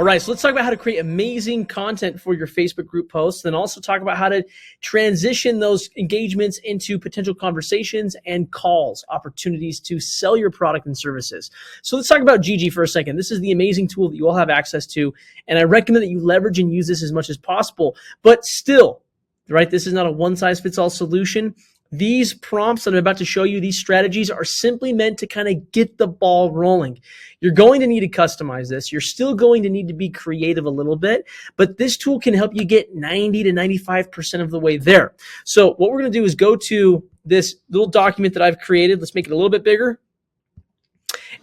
right, so let's talk about how to create amazing content for your Facebook group posts, then also talk about how to transition those engagements into potential conversations and calls, opportunities to sell your product and services. So let's talk about GG for a second. This is the amazing tool that you all have access to, and I recommend that you leverage and use this as much as possible. But still, right, this is not a one-size-fits-all solution. These prompts that I'm about to show you, these strategies are simply meant to kind of get the ball rolling. You're going to need to customize this. You're still going to need to be creative a little bit, but this tool can help you get 90 to 95% of the way there. So what we're going to do is go to this little document that I've created. Let's make it a little bit bigger.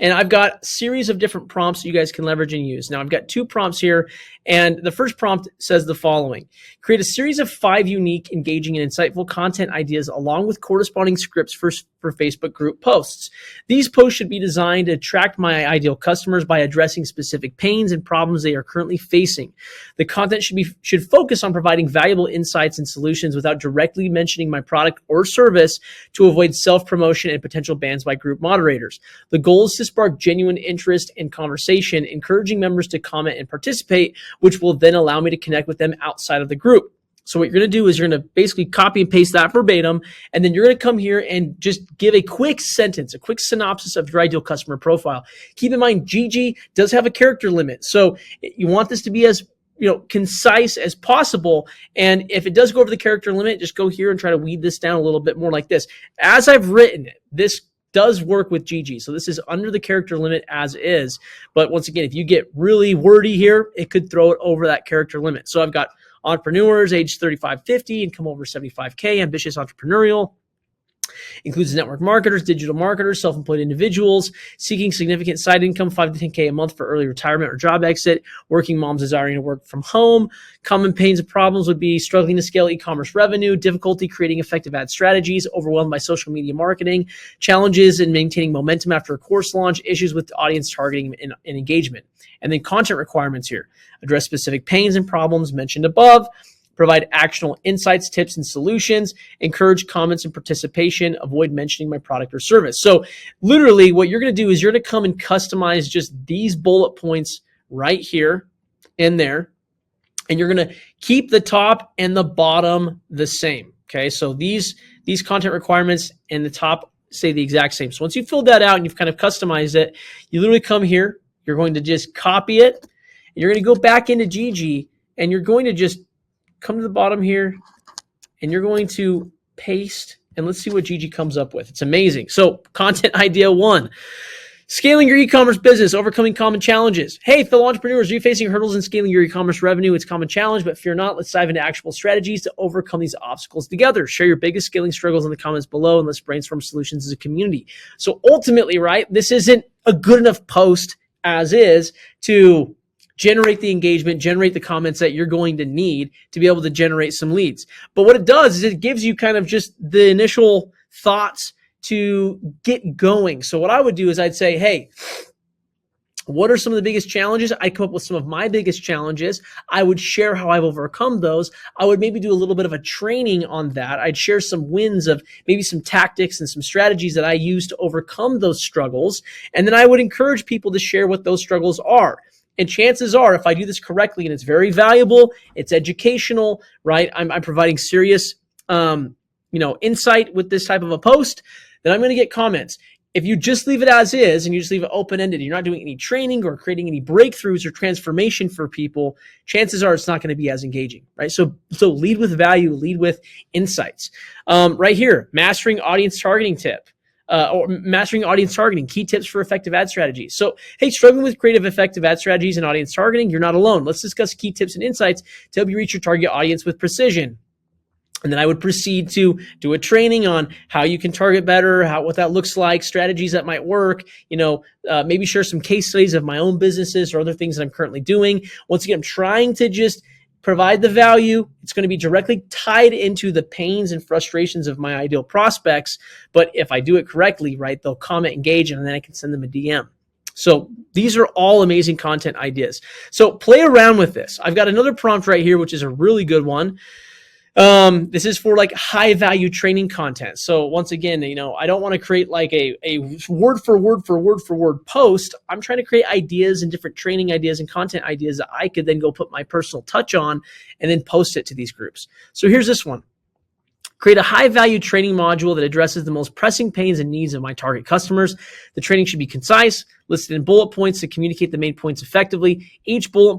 And I've got a series of different prompts that you guys can leverage and use. Now, I've got 2 prompts here, and the first prompt says the following. Create a series of 5 unique, engaging, and insightful content ideas along with corresponding scripts for Facebook group posts. These posts should be designed to attract my ideal customers by addressing specific pains and problems they are currently facing. The content should focus on providing valuable insights and solutions without directly mentioning my product or service to avoid self-promotion and potential bans by group moderators. The goal is to spark genuine interest and conversation, encouraging members to comment and participate, which will then allow me to connect with them outside of the group. So what you're going to do is you're going to basically copy and paste that verbatim, and then you're going to come here and just give a quick sentence, a quick synopsis of your ideal customer profile. Keep in mind, GG does have a character limit, so you want this to be as concise as possible. And if it does go over the character limit, just go here and try to weed this down a little bit more like this. As I've written it, this does work with GG. So this is under the character limit as is. But once again, if you get really wordy here, it could throw it over that character limit. So I've got entrepreneurs age 35, 50, income over 75K, ambitious entrepreneurial. Includes network marketers, digital marketers, self-employed individuals, seeking significant side income, 5 to 10K a month for early retirement or job exit, working moms desiring to work from home. Common pains and problems would be struggling to scale e-commerce revenue, difficulty creating effective ad strategies, overwhelmed by social media marketing, challenges in maintaining momentum after a course launch, issues with audience targeting and engagement. And then content requirements here. Address specific pains and problems mentioned above. Provide actionable insights, tips, and solutions, encourage comments and participation, avoid mentioning my product or service. So literally what you're going to do is you're going to come and customize just these bullet points right here and there, and you're going to keep the top and the bottom the same. Okay, so these content requirements and the top stay the exact same. So once you've filled that out and you've kind of customized it, you literally come here, you're going to just copy it, and you're going to go back into GG, and you're going to just come to the bottom here, and you're going to paste, and let's see what GG comes up with. It's amazing. So content idea 1, scaling your e-commerce business, overcoming common challenges. Hey, fellow entrepreneurs, are you facing hurdles in scaling your e-commerce revenue? It's a common challenge, but fear not. Let's dive into actionable strategies to overcome these obstacles together. Share your biggest scaling struggles in the comments below, and let's brainstorm solutions as a community. So ultimately, right, this isn't a good enough post as is to generate the engagement, generate the comments that you're going to need to be able to generate some leads. But what it does is it gives you kind of just the initial thoughts to get going. So what I would do is I'd say, hey, what are some of the biggest challenges? I'd come up with some of my biggest challenges. I would share how I've overcome those. I would maybe do a little bit of a training on that. I'd share some wins of maybe some tactics and some strategies that I use to overcome those struggles. And then I would encourage people to share what those struggles are. And chances are, if I do this correctly, and it's very valuable, it's educational, right? I'm providing serious, insight with this type of a post, then I'm going to get comments. If you just leave it as is and you just leave it open-ended, you're not doing any training or creating any breakthroughs or transformation for people, chances are it's not going to be as engaging, right? So lead with value, lead with insights. Right here, mastering audience targeting tip. Or mastering audience targeting, key tips for effective ad strategies. So, hey, struggling with creative effective ad strategies and audience targeting, you're not alone. Let's discuss key tips and insights to help you reach your target audience with precision. And then I would proceed to do a training on how you can target better, what that looks like, strategies that might work, maybe share some case studies of my own businesses or other things that I'm currently doing. Once again, I'm trying to just provide the value. It's going to be directly tied into the pains and frustrations of my ideal prospects. But if I do it correctly, right, they'll comment, engage, and then I can send them a DM. So these are all amazing content ideas. So play around with this. I've got another prompt right here, which is a really good one. This is for like high value training content. So once again, I don't want to create like a word for word post. I'm trying to create ideas and different training ideas and content ideas that I could then go put my personal touch on and then post it to these groups. So here's this one. Create a high-value training module that addresses the most pressing pains and needs of my target customers. The training should be concise, listed in bullet points to communicate the main points effectively. Each bullet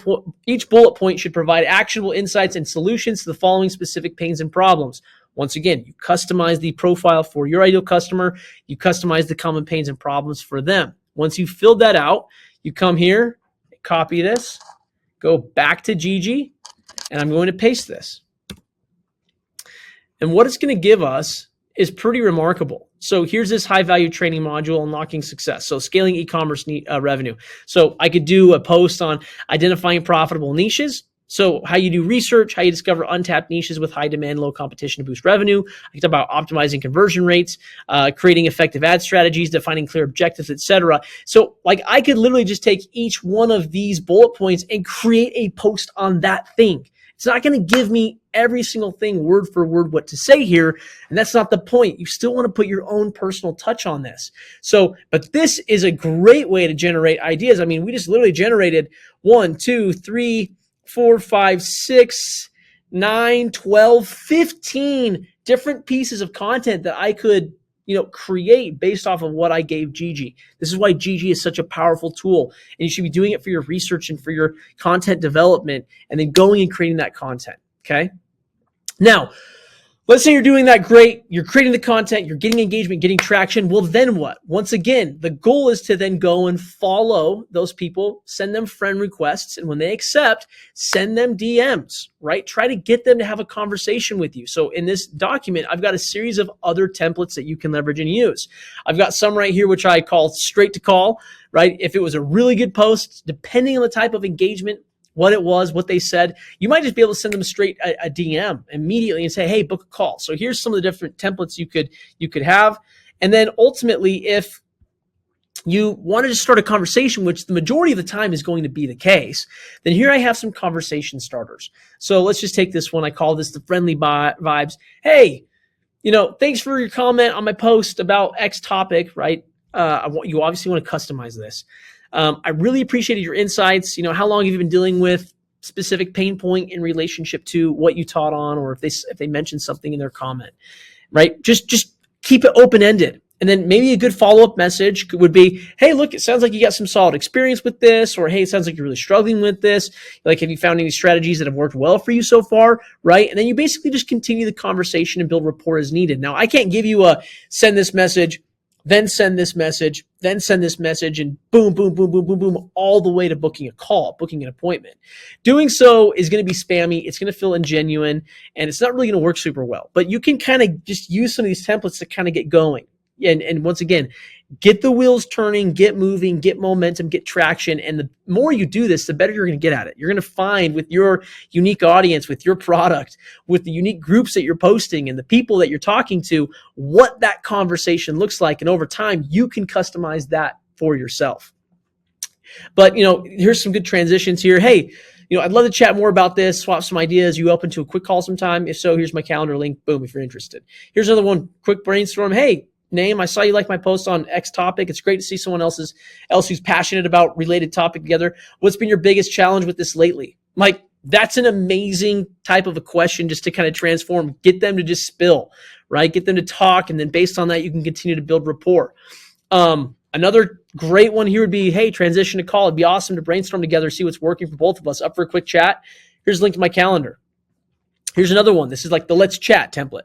point should provide actionable insights and solutions to the following specific pains and problems. Once again, you customize the profile for your ideal customer. You customize the common pains and problems for them. Once you've filled that out, you come here, copy this, go back to Gigi, and I'm going to paste this. And what it's going to give us is pretty remarkable. So here's this high value training module, unlocking success. So scaling e-commerce revenue. So I could do a post on identifying profitable niches. So how you do research, how you discover untapped niches with high demand, low competition to boost revenue. I can talk about optimizing conversion rates, creating effective ad strategies, defining clear objectives, etc. So like I could literally just take each one of these bullet points and create a post on that thing. It's not going to give me every single thing word for word what to say here. And that's not the point. You still want to put your own personal touch on this. So, but this is a great way to generate ideas. I mean, we just literally generated 1, 2, 3, 4, 5, 6, 9, 12, 15 different pieces of content that I could create based off of what I gave Gigi. This is why Gigi is such a powerful tool, and you should be doing it for your research and for your content development, and then going and creating that content. Okay. Now, let's say you're doing that great. You're creating the content, you're getting engagement, getting traction. Well, then what? Once again, the goal is to then go and follow those people, send them friend requests, and when they accept, send them DMs, right? Try to get them to have a conversation with you. So in this document, I've got a series of other templates that you can leverage and use. I've got some right here, which I call straight to call, right? If it was a really good post, depending on the type of engagement, what it was, what they said, you might just be able to send them straight a DM immediately and say, hey, book a call. So here's some of the different templates you could have. And then ultimately, if you wanted to start a conversation, which the majority of the time is going to be the case, then here I have some conversation starters. So let's just take this one. I call this the friendly vibes. Hey, thanks for your comment on my post about X topic, right? You obviously want to customize this. I really appreciated your insights. How long have you been dealing with specific pain point in relationship to what you taught on, or if they mentioned something in their comment, right? Just keep it open-ended. And then maybe a good follow-up message would be, hey, look, it sounds like you got some solid experience with this, or hey, it sounds like you're really struggling with this. Like, have you found any strategies that have worked well for you so far, right? And then you basically just continue the conversation and build rapport as needed. Now, I can't give you a send this message, then send this message, then send this message, and boom, boom, boom, boom, boom, boom, all the way to booking a call, booking an appointment. Doing so is going to be spammy. It's going to feel ingenuine, and it's not really going to work super well. But you can kind of just use some of these templates to kind of get going. And once again, get the wheels turning, get moving, get momentum, get traction. And the more you do this, the better you're going to get at it. You're going to find with your unique audience, with your product, with the unique groups that you're posting and the people that you're talking to, what that conversation looks like. And over time, you can customize that for yourself. But, here's some good transitions here. Hey, I'd love to chat more about this, swap some ideas. You open to a quick call sometime? If so, here's my calendar link. Boom, if you're interested. Here's another one, quick brainstorm. Hey, name, I saw you like my post on X topic. It's great to see someone else who's passionate about related topic together. What's been your biggest challenge with this lately? Like, that's an amazing type of a question just to kind of transform, get them to just spill, right? Get them to talk. And then based on that, you can continue to build rapport. Another great one here would be, hey, transition to call. It'd be awesome to brainstorm together, see what's working for both of us. Up for a quick chat. Here's a link to my calendar. Here's another one. This is like the let's chat template.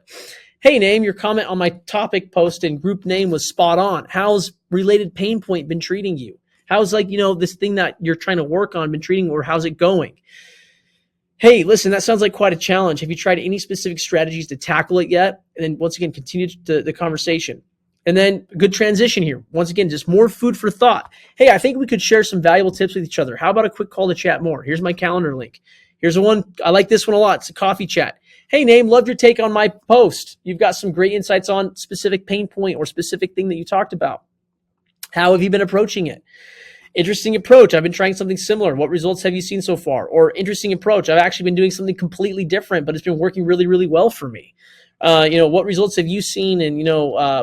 Hey, name, your comment on my topic post and group name was spot on. How's related pain point been treating you? How's this thing that you're trying to work on been treating, or how's it going? Hey, listen, that sounds like quite a challenge. Have you tried any specific strategies to tackle it yet? And then once again, continue the conversation. And then good transition here. Once again, just more food for thought. Hey, I think we could share some valuable tips with each other. How about a quick call to chat more? Here's my calendar link. Here's the one. I like this one a lot. It's a coffee chat. Hey, name, loved your take on my post. You've got some great insights on specific pain point or specific thing that you talked about. How have you been approaching it? Interesting approach. I've been trying something similar. What results have you seen so far? Or interesting approach. I've actually been doing something completely different, but it's been working really, really well for me. What results have you seen? And,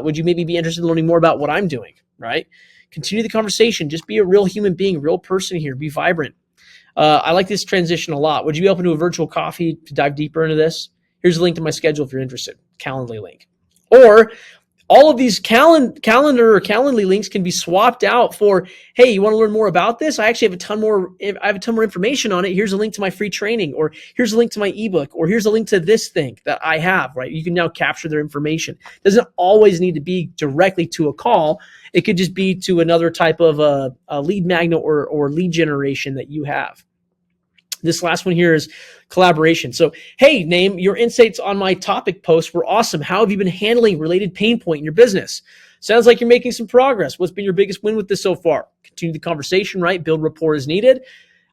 would you maybe be interested in learning more about what I'm doing, right? Continue the conversation. Just be a real human being, real person here. Be vibrant. I like this transition a lot. Would you be open to a virtual coffee to dive deeper into this? Here's a link to my schedule if you're interested. Calendly link. Or all of these calendar or Calendly links can be swapped out for, hey, you want to learn more about this? I actually have a ton more information on it. Here's a link to my free training, or here's a link to my ebook, or here's a link to this thing that I have, right? You can now capture their information. It doesn't always need to be directly to a call. It could just be to another type of a lead magnet or lead generation that you have. This last one here is collaboration. So, hey, Name, your insights on my topic post were awesome. How have you been handling related pain point in your business? Sounds like you're making some progress. What's been your biggest win with this so far? Continue the conversation, right? Build rapport as needed.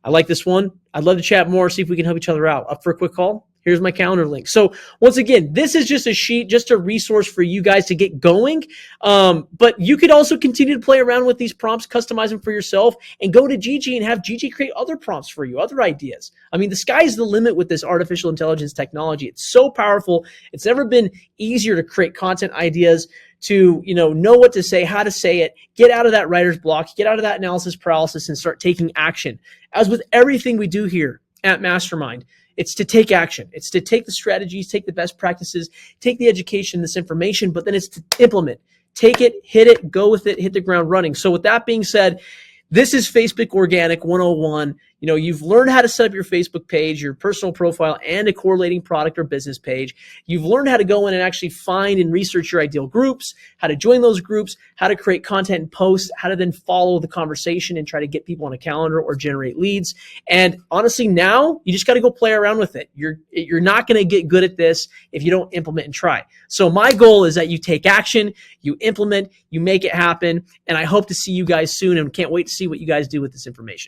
I like this one. I'd love to chat more, see if we can help each other out. Up for a quick call? Here's my calendar link. So once again, this is just a sheet, just a resource for you guys to get going. But you could also continue to play around with these prompts, customize them for yourself, and go to Gigi and have Gigi create other prompts for you, other ideas. I mean, the sky's the limit with this artificial intelligence technology. It's so powerful. It's never been easier to create content ideas, to know what to say, how to say it, get out of that writer's block, get out of that analysis paralysis, and start taking action. As with everything we do here at Mastermind, it's to take action. It's to take the strategies, take the best practices, take the education, this information, but then it's to implement. Take it, hit it, go with it, hit the ground running. So with that being said, this is Facebook Organic 101. You've learned how to set up your Facebook page, your personal profile, and a correlating product or business page. You've learned how to go in and actually find and research your ideal groups, how to join those groups, how to create content and post, how to then follow the conversation and try to get people on a calendar or generate leads. And honestly, now you just got to go play around with it. You're not going to get good at this if you don't implement and try. So my goal is that you take action, you implement, you make it happen. And I hope to see you guys soon, and can't wait to see what you guys do with this information.